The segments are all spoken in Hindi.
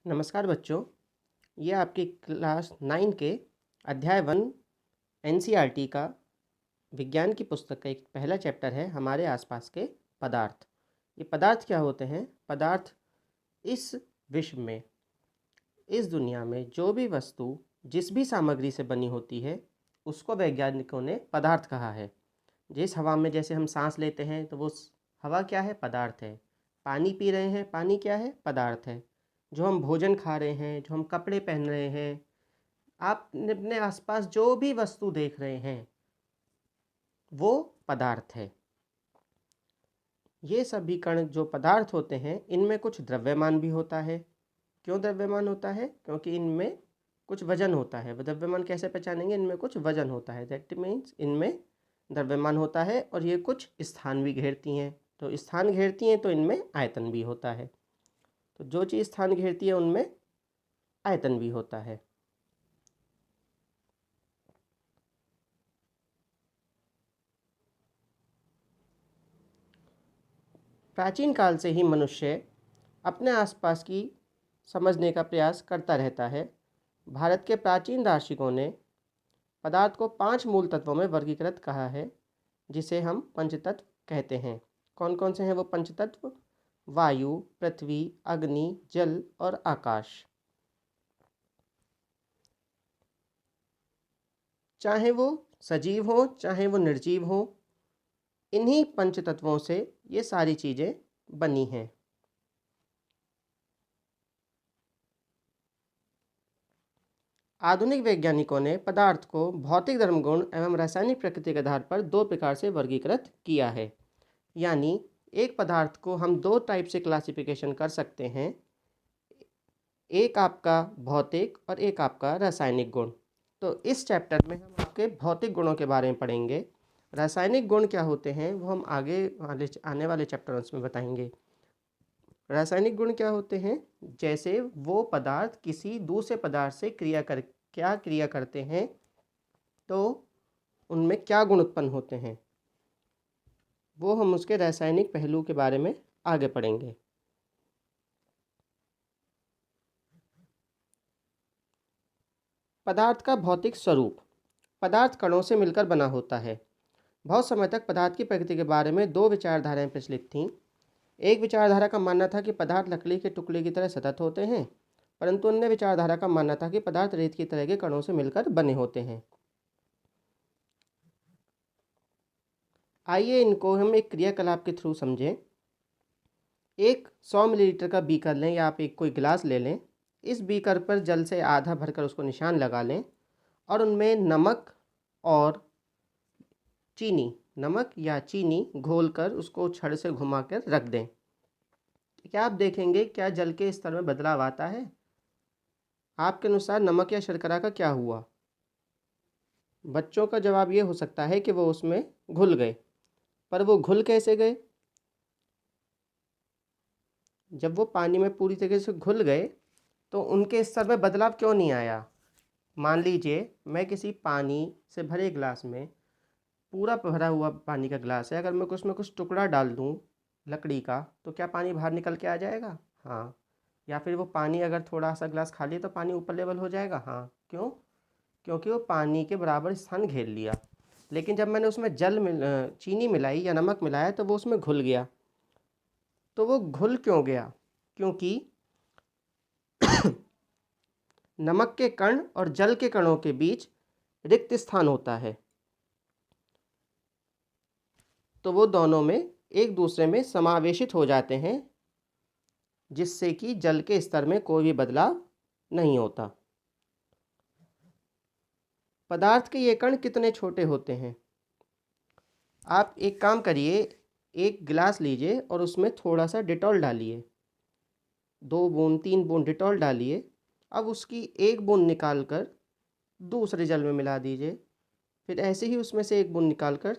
नमस्कार बच्चों, ये आपकी क्लास 9 के अध्याय 1 एनसीईआरटी का विज्ञान की पुस्तक का एक पहला चैप्टर है हमारे आसपास के पदार्थ। ये पदार्थ क्या होते हैं? पदार्थ इस विश्व में, इस दुनिया में जो भी वस्तु जिस भी सामग्री से बनी होती है उसको वैज्ञानिकों ने पदार्थ कहा है। जिस हवा में जैसे हम सांस लेते हैं तो वो हवा क्या है? पदार्थ है। पानी पी रहे हैं, पानी क्या है? पदार्थ है। जो हम भोजन खा रहे हैं, जो हम कपड़े पहन रहे हैं, आप अपने आसपास जो भी वस्तु देख रहे हैं वो पदार्थ है। ये सभी कण जो पदार्थ होते हैं इनमें कुछ द्रव्यमान भी होता है। क्यों द्रव्यमान होता है? क्योंकि इनमें कुछ वजन होता है। द्रव्यमान कैसे पहचानेंगे? इनमें कुछ वजन होता है, दैट मीन्स इनमें द्रव्यमान होता है और ये कुछ स्थान भी घेरती हैं। तो स्थान घेरती हैं तो इनमें आयतन भी होता है। तो जो चीज़ स्थान घेरती है उनमें आयतन भी होता है। प्राचीन काल से ही मनुष्य अपने आसपास की समझने का प्रयास करता रहता है। भारत के प्राचीन दार्शनिकों ने पदार्थ को 5 मूल तत्वों में वर्गीकृत कहा है, जिसे हम पंचतत्व कहते हैं। कौन कौन से हैं वो पंचतत्व? वायु, पृथ्वी, अग्नि, जल और आकाश। चाहे वो सजीव हो चाहे वो निर्जीव हो, इन्हीं पंचतत्वों से ये सारी चीज़ें बनी हैं। आधुनिक वैज्ञानिकों ने पदार्थ को भौतिक धर्म गुण एवं रासायनिक प्रकृति के आधार पर 2 प्रकार से वर्गीकृत किया है। यानी एक पदार्थ को हम 2 टाइप से क्लासिफिकेशन कर सकते हैं, एक आपका भौतिक और एक आपका रासायनिक गुण। तो इस चैप्टर में हम आपके भौतिक गुणों के बारे में पढ़ेंगे। रासायनिक गुण क्या होते हैं वो हम आने वाले चैप्टर्स में बताएंगे। रासायनिक गुण क्या होते हैं? जैसे वो पदार्थ किसी दूसरे पदार्थ से क्या क्रिया करते हैं तो उनमें क्या गुण उत्पन्न होते हैं, वो हम उसके रासायनिक पहलू के बारे में आगे पढ़ेंगे। पदार्थ का भौतिक स्वरूप। पदार्थ कणों से मिलकर बना होता है। बहुत समय तक पदार्थ की प्रकृति के बारे में 2 विचारधाराएं प्रचलित थीं। एक विचारधारा का मानना था कि पदार्थ लकड़ी के टुकड़े की तरह सतत होते हैं, परंतु अन्य विचारधारा का मानना था कि पदार्थ रेत की तरह के कणों से मिलकर बने होते हैं। आइए इनको हम एक क्रियाकलाप के थ्रू समझें। एक 100 मिलीलीटर का बीकर लें या आप एक कोई गिलास ले लें। इस बीकर पर जल से आधा भरकर उसको निशान लगा लें और उनमें नमक और चीनी, नमक या चीनी घोलकर उसको छड़ से घुमाकर रख दें। क्या आप देखेंगे क्या जल के स्तर में बदलाव आता है? आपके अनुसार नमक या शर्करा का क्या हुआ? बच्चों का जवाब ये हो सकता है कि वो उसमें घुल गए, पर वो घुल कैसे गए? जब वो पानी में पूरी तरीके से घुल गए तो उनके स्तर में बदलाव क्यों नहीं आया? मान लीजिए मैं किसी पानी से भरे गिलास में, पूरा भरा हुआ पानी का गिलास है, अगर मैं उसमें कुछ टुकड़ा डाल दूं लकड़ी का तो क्या पानी बाहर निकल के आ जाएगा? हाँ। या फिर वो पानी अगर थोड़ा सा गिलास खाली है तो पानी ऊपर लेवल हो जाएगा? हाँ। क्यों? क्योंकि वो पानी के बराबर स्थान घेर लिया। लेकिन जब मैंने उसमें चीनी मिलाई या नमक मिलाया तो वो उसमें घुल गया। तो वो घुल क्यों गया? क्योंकि नमक के कण और जल के कणों के बीच रिक्त स्थान होता है, तो वो दोनों में एक दूसरे में समावेशित हो जाते हैं, जिससे कि जल के स्तर में कोई भी बदलाव नहीं होता। पदार्थ के ये कण कितने छोटे होते हैं? आप एक काम करिए, एक गिलास लीजिए और उसमें थोड़ा सा डिटॉल डालिए, 2 बूंद 3 बूंद डिटॉल डालिए। अब उसकी एक बूंद निकाल कर दूसरे जल में मिला दीजिए, फिर ऐसे ही उसमें से एक बूंद निकाल कर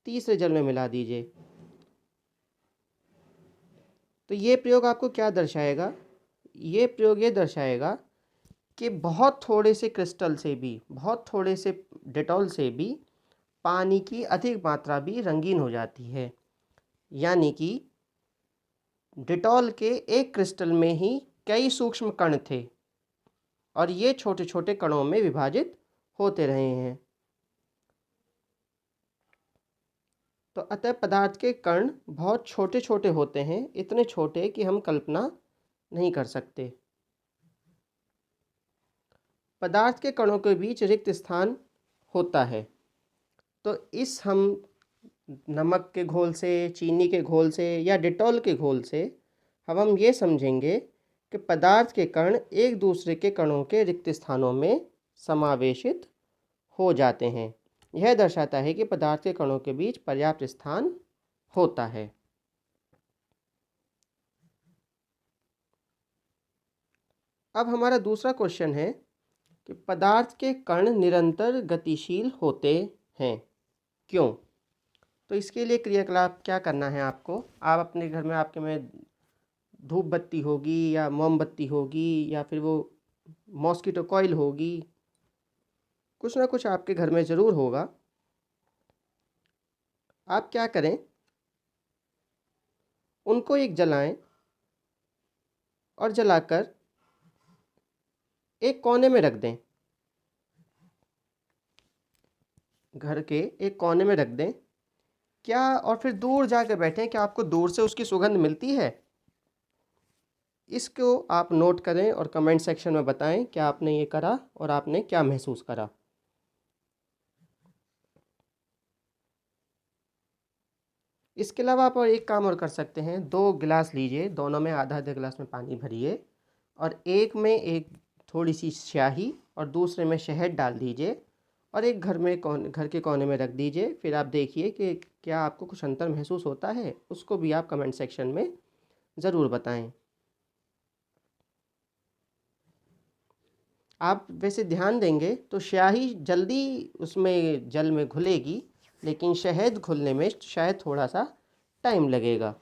तीसरे जल में मिला दीजिए। तो ये प्रयोग आपको क्या दर्शाएगा? ये प्रयोग ये दर्शाएगा कि बहुत थोड़े से क्रिस्टल से भी, बहुत थोड़े से डेटॉल से भी पानी की अधिक मात्रा भी रंगीन हो जाती है। यानी कि डेटॉल के एक क्रिस्टल में ही कई सूक्ष्म कण थे और ये छोटे छोटे कणों में विभाजित होते रहे हैं। तो अतः पदार्थ के कण बहुत छोटे छोटे होते हैं, इतने छोटे कि हम कल्पना नहीं कर सकते। पदार्थ के कणों के बीच रिक्त स्थान होता है। तो इस हम नमक के घोल से, चीनी के घोल से या डिटॉल के घोल से हम ये समझेंगे कि पदार्थ के कण एक दूसरे के कणों के रिक्त स्थानों में समावेशित हो जाते हैं। यह दर्शाता है कि पदार्थ के कणों के बीच पर्याप्त स्थान होता है। अब हमारा दूसरा क्वेश्चन है कि पदार्थ के कण निरंतर गतिशील होते हैं, क्यों? तो इसके लिए क्रियाकलाप क्या करना है आपको? आप अपने घर में, आपके में धूप बत्ती होगी या मोमबत्ती होगी या फिर वो मॉस्किटो कॉइल होगी, कुछ ना कुछ आपके घर में ज़रूर होगा। आप क्या करें, उनको एक जलाएं और जलाकर एक कोने में रख दें, घर के एक कोने में रख दें। क्या और फिर दूर जाकर बैठें, क्या आपको दूर से उसकी सुगंध मिलती है? इसको आप नोट करें और कमेंट सेक्शन में बताएं क्या आपने ये करा और आपने क्या महसूस करा। इसके अलावा आप और एक काम और कर सकते हैं। 2 गिलास लीजिए, दोनों में आधा आधा गिलास में पानी भरिए और एक में एक थोड़ी सी स्याही और दूसरे में शहद डाल दीजिए और एक घर के कोने में रख दीजिए। फिर आप देखिए कि क्या आपको कुछ अंतर महसूस होता है, उसको भी आप कमेंट सेक्शन में ज़रूर बताएं। आप वैसे ध्यान देंगे तो स्याही जल्दी उसमें जल में घुलेगी, लेकिन शहद घुलने में शायद थोड़ा सा टाइम लगेगा।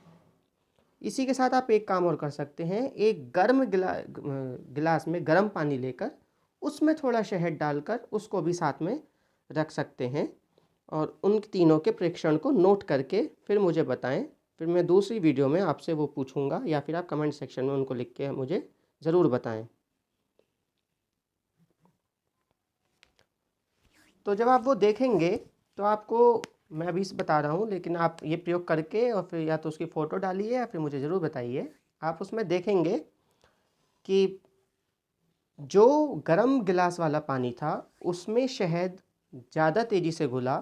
इसी के साथ आप एक काम और कर सकते हैं। एक गर्म गिलास में गर्म पानी लेकर उसमें थोड़ा शहद डालकर उसको भी साथ में रख सकते हैं और उन तीनों के प्रेक्षण को नोट करके फिर मुझे बताएं। फिर मैं दूसरी वीडियो में आपसे वो पूछूंगा या फिर आप कमेंट सेक्शन में उनको लिख के मुझे ज़रूर बताएं। तो जब आप वो देखेंगे तो आपको, मैं अभी से बता रहा हूँ, लेकिन आप ये प्रयोग करके और फिर या तो उसकी फ़ोटो डालिए या फिर मुझे ज़रूर बताइए। आप उसमें देखेंगे कि जो गर्म गिलास वाला पानी था उसमें शहद ज़्यादा तेज़ी से घुला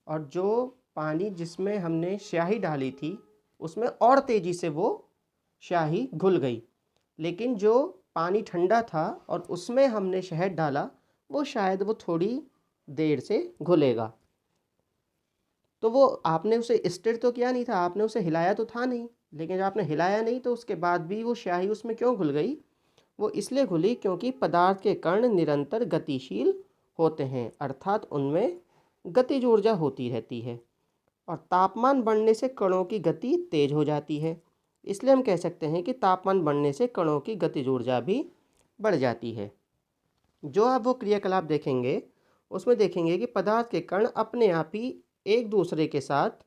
और जो पानी जिसमें हमने स्याही डाली थी उसमें और तेज़ी से वो स्याही घुल गई। लेकिन जो पानी ठंडा था और उसमें हमने शहद डाला वो शायद वो थोड़ी देर से घुलेगा। तो वो आपने उसे स्टिर तो किया नहीं था, आपने उसे हिलाया तो था नहीं, लेकिन जब आपने हिलाया नहीं तो उसके बाद भी वो स्याही उसमें क्यों घुल गई? वो इसलिए घुली क्योंकि पदार्थ के कण निरंतर गतिशील होते हैं, अर्थात उनमें गतिज ऊर्जा होती रहती है और तापमान बढ़ने से कणों की गति तेज हो जाती है। इसलिए हम कह सकते हैं कि तापमान बढ़ने से कणों की गतिज ऊर्जा भी बढ़ जाती है। जो आप वो क्रियाकलाप देखेंगे उसमें देखेंगे कि पदार्थ के कण अपने आप ही एक दूसरे के साथ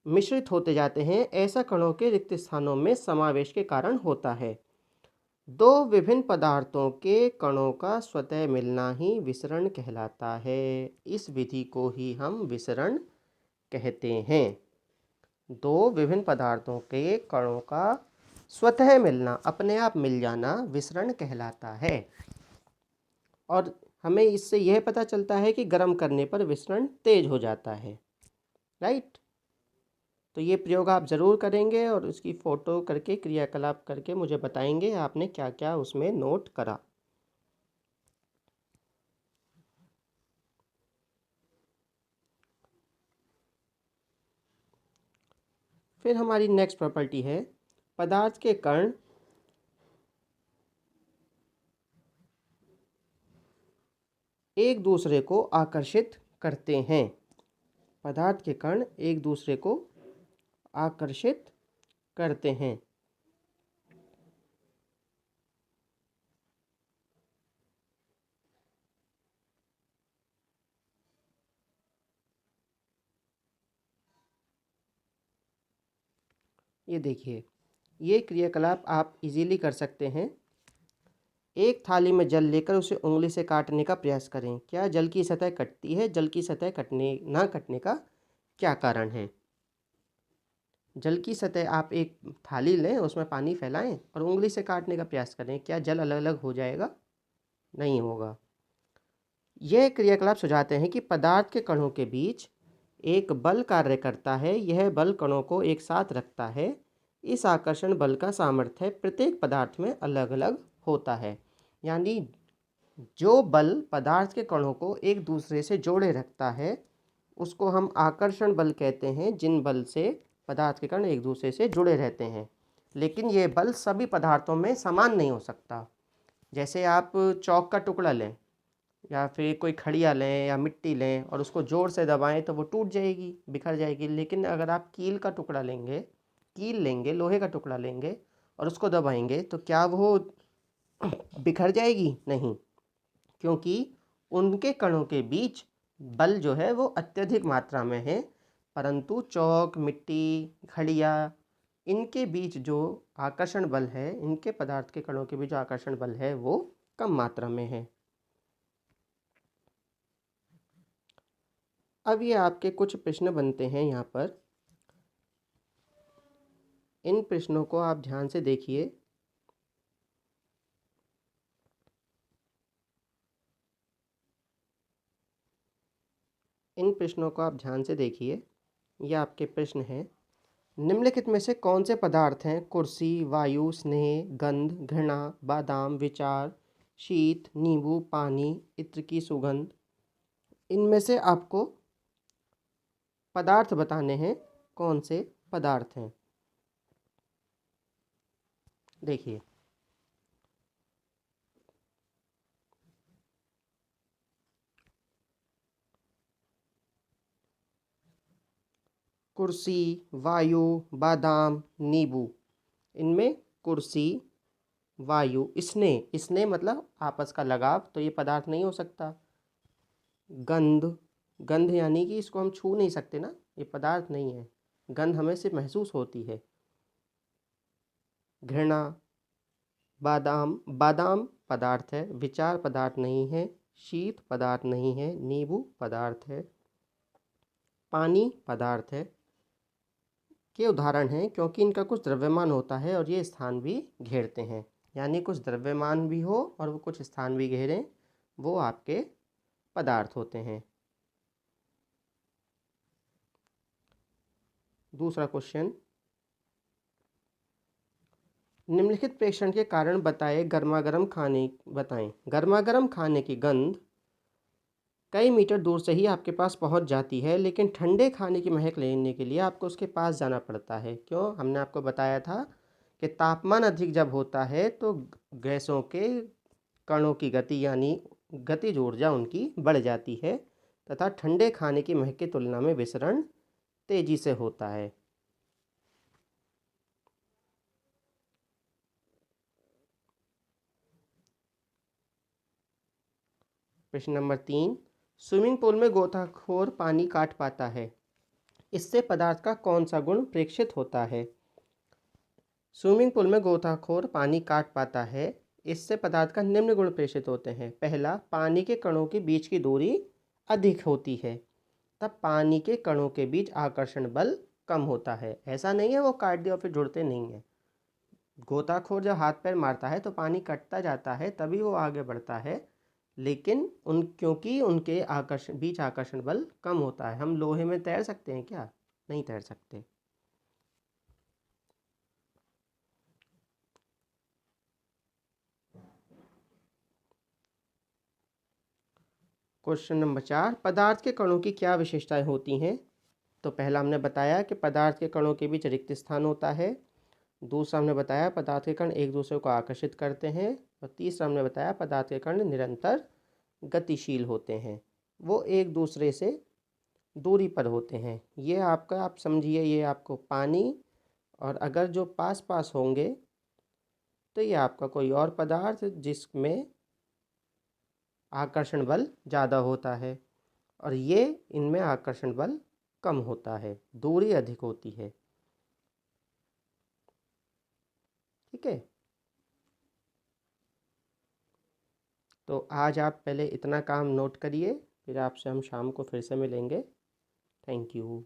मिश्रित होते जाते हैं। ऐसा कणों के रिक्त स्थानों में समावेश के कारण होता है। दो विभिन्न पदार्थों के कणों का स्वतः मिलना ही विसरण कहलाता है। इस विधि को ही हम विसरण कहते हैं। दो विभिन्न पदार्थों के कणों का स्वतः मिलना, अपने आप मिल जाना, विसरण कहलाता है। और हमें इससे यह पता चलता है कि गर्म करने पर विसरण तेज हो जाता है, राइट? तो ये प्रयोग आप ज़रूर करेंगे और उसकी फ़ोटो करके, क्रियाकलाप करके मुझे बताएंगे आपने क्या क्या उसमें नोट करा। फिर हमारी नेक्स्ट प्रॉपर्टी है, पदार्थ के कण एक दूसरे को आकर्षित करते हैं। पदार्थ के कण एक दूसरे को आकर्षित करते हैं। ये देखिए, ये क्रियाकलाप आप इजीली कर सकते हैं। एक थाली में जल लेकर उसे उंगली से काटने का प्रयास करें। क्या जल की सतह कटती है? जल की सतह ना कटने का क्या कारण है? जल की सतह, आप एक थाली लें, उसमें पानी फैलाएं और उंगली से काटने का प्रयास करें, क्या जल अलग अलग हो जाएगा? नहीं होगा। यह क्रियाकलाप सुझाते हैं कि पदार्थ के कणों के बीच एक बल कार्य करता है। यह बल कणों को एक साथ रखता है। इस आकर्षण बल का सामर्थ्य प्रत्येक पदार्थ में अलग अलग होता है। यानी जो बल पदार्थ के कणों को एक दूसरे से जोड़े रखता है उसको हम आकर्षण बल कहते हैं, जिन बल से पदार्थ के कण एक दूसरे से जुड़े रहते हैं। लेकिन ये बल सभी पदार्थों में समान नहीं हो सकता। जैसे आप चौक का टुकड़ा लें या फिर कोई खड़िया लें या मिट्टी लें और उसको ज़ोर से दबाएं तो वो टूट जाएगी, बिखर जाएगी। लेकिन अगर आप कील का टुकड़ा लेंगे, कील लेंगे, लोहे का टुकड़ा लेंगे और उसको दबाएंगे तो क्या वो बिखर जाएगी? नहीं, क्योंकि उनके कणों के बीच बल जो है वो अत्यधिक मात्रा में है। परंतु चौक, मिट्टी, खड़िया, इनके बीच जो आकर्षण बल है, इनके पदार्थ के कणों के बीच जो आकर्षण बल है वो कम मात्रा में है। अब ये आपके कुछ प्रश्न बनते हैं यहाँ पर। इन प्रश्नों को आप ध्यान से देखिए। इन प्रश्नों को आप ध्यान से देखिए। ये आपके प्रश्न हैं। निम्नलिखित में से कौन से पदार्थ हैं? कुर्सी, वायु, स्नेह, गंध, घृणा, बादाम, विचार, शीत, नींबू, पानी, इत्र की सुगंध। इनमें से आपको पदार्थ बताने हैं, कौन से पदार्थ हैं। देखिए, कुर्सी, वायु, बादाम, नींबू। इनमें कुर्सी, वायु, स्नेह, स्नेह मतलब आपस का लगाव, तो ये पदार्थ नहीं हो सकता। गंध, गंध यानी कि इसको हम छू नहीं सकते ना, ये पदार्थ नहीं है। गंध हमें सिर्फ महसूस होती है। घृणा, बादाम, बादाम पदार्थ है, विचार पदार्थ नहीं है, शीत पदार्थ नहीं है, नींबू पदार्थ है, पानी पदार्थ है। के उदाहरण हैं क्योंकि इनका कुछ द्रव्यमान होता है और ये स्थान भी घेरते हैं। यानी कुछ द्रव्यमान भी हो और वो कुछ स्थान भी घेरें, वो आपके पदार्थ होते हैं। दूसरा क्वेश्चन, निम्नलिखित प्रेक्षण के कारण बताएं। गर्मागर्म खाने की गंध कई मीटर दूर से ही आपके पास पहुंच जाती है, लेकिन ठंडे खाने की महक लेने के लिए आपको उसके पास जाना पड़ता है। क्यों? हमने आपको बताया था कि तापमान अधिक जब होता है तो गैसों के कणों की गति यानी गतिज ऊर्जा उनकी बढ़ जाती है तथा ठंडे खाने की महक की तुलना में विसरण तेजी से होता है। प्रश्न नंबर 3, स्विमिंग पूल में गोताखोर पानी काट पाता है, इससे पदार्थ का कौन सा गुण प्रेक्षित होता है? स्विमिंग पूल में गोताखोर पानी काट पाता है, इससे पदार्थ का निम्न गुण प्रेषित होते हैं। पहला, पानी के कणों के बीच की दूरी अधिक होती है, तब पानी के कणों के बीच आकर्षण बल कम होता है। ऐसा नहीं है वो काट दिया और फिर जुड़ते नहीं है। गोताखोर जब हाथ पैर मारता है तो पानी कटता जाता है, तभी वो आगे बढ़ता है। लेकिन क्योंकि उनके बीच आकर्षण बल कम होता है। हम लोहे में तैर सकते हैं क्या? नहीं तैर सकते। क्वेश्चन नंबर 4, पदार्थ के कणों की क्या विशेषताएं होती हैं? तो पहला हमने बताया कि पदार्थ के कणों के बीच रिक्त स्थान होता है। दूसरा हमने बताया पदार्थ के कण एक दूसरे को आकर्षित करते हैं। और तीसरा हमने बताया पदार्थ के कण निरंतर गतिशील होते हैं, वो एक दूसरे से दूरी पर होते हैं। ये आपका, आप समझिए, ये आपको पानी, और अगर जो पास पास होंगे तो ये आपका कोई और पदार्थ जिसमें आकर्षण बल ज़्यादा होता है, और ये इनमें आकर्षण बल कम होता है, दूरी अधिक होती है। ठीक है। तो आज आप पहले इतना काम नोट करिए, फिर आपसे हम शाम को फिर से मिलेंगे। Thank you.